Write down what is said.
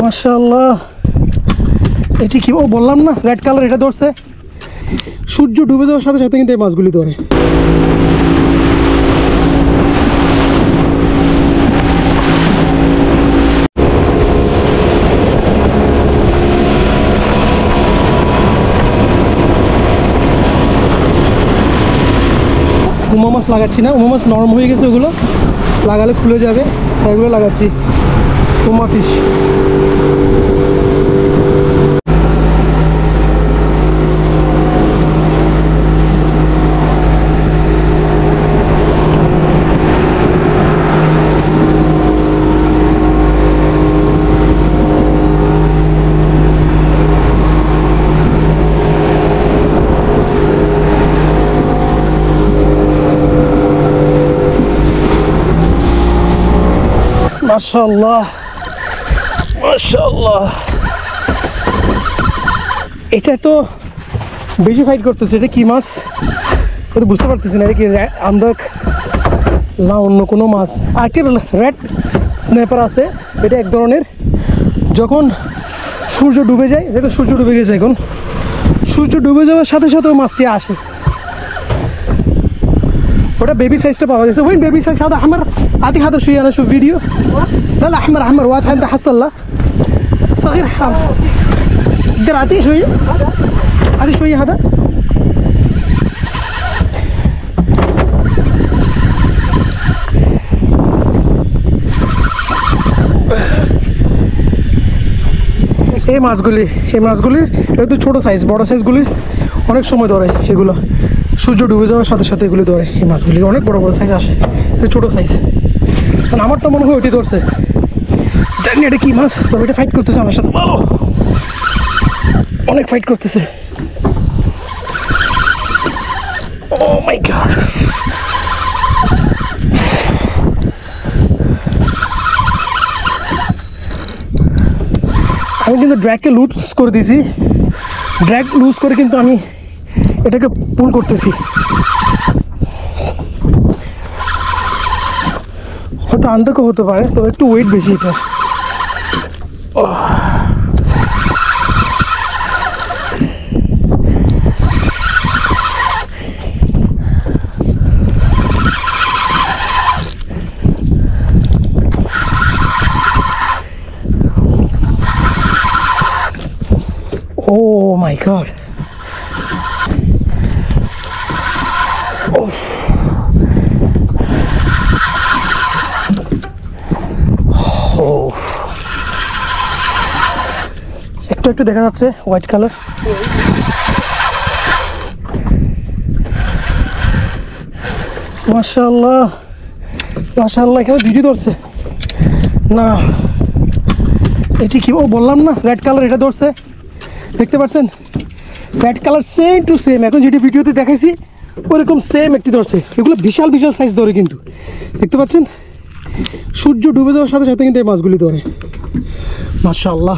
মাশাআল্লাহ, এটি কি ও বললাম না রেড কালার, এটা ধরছে। সূর্য ডুবে যাওয়ার সাথে সাথে কিন্তু এই মাছগুলি ধরে। উমা মাছ লাগাচ্ছি না, উমা মাছ নরম হয়ে গেছে, ওগুলো লাগালে খুলে যাবে, তাই এগুলো লাগাচ্ছি উমা ফিশ। মাশাআল্লাহ মাশাআল্লাহ, এটা তো বেশি ফাইট করতেছে। এটা কি মাছ এটা বুঝতে পারতেছি না, এটা কি আন্দাক না অন্য কোনো মাছ। আরেকটি রেড স্ন্যাপার আছে, এটা এক ধরনের। যখন সূর্য ডুবে যায়, দেখো সূর্য ডুবে গেছে, এখন সূর্য ডুবে যাওয়ার সাথে সাথে ওই মাছটি আসে। ওটা বেবি সাইজটা পাওয়া গেছে। وين বেবي সাইজ؟ هذا احمر، اعطي هذا شويه انا اشوف فيديو. لا لا احمر احمر واضح انت حصل له صغير حامل. تقدر اعطيه شويه؟ اعطي شويه هذا. এই মাছগুলি একটু ছোটো সাইজ, বড় সাইজগুলি অনেক সময় ধরে। এগুলো সূর্য ডুবে যাওয়ার সাথে সাথে এগুলি ধরে। এই মাছগুলি অনেক বড় বড় সাইজ আসে, এটা ছোটো সাইজ। কারণ আমার তো মনে হয় ওইটি ধরছে, জানি এটা কী মাছ, তবে এটা ফাইট করতেছে আমার সাথে, ভালো অনেক ফাইট করতেছে। ও মাই গড, আমি কিন্তু ড্র্যাগকে লুজ করে দিয়েছি। ড্র্যাগ লুজ করে কিন্তু আমি এটাকে পুল করতেছি। হয়তো আন্দাকও হতে পারে, তবে একটু ওয়েট বেশি এটার। Oh my god. Oh. Oh. একটু দেখা যাচ্ছে হোয়াইট কালার। মাশাআল্লাহ মাশাআল্লাহ, এখানে দুইটি ধরছে না। এটি কি ও বললাম না রেড কালার, এটা ধরছে। দেখতে পাচ্ছেন red colour same to same, এখন যেটি ভিডিওতে দেখাইছি ওরকম সেম একটি ধরছে। এগুলো বিশাল বিশাল সাইজ ধরে কিন্তু, দেখতে পাচ্ছেন সূর্য ডুবে যাওয়ার সাথে সাথে কিন্তু এই মাছগুলি ধরে। মাশাআল্লাহ।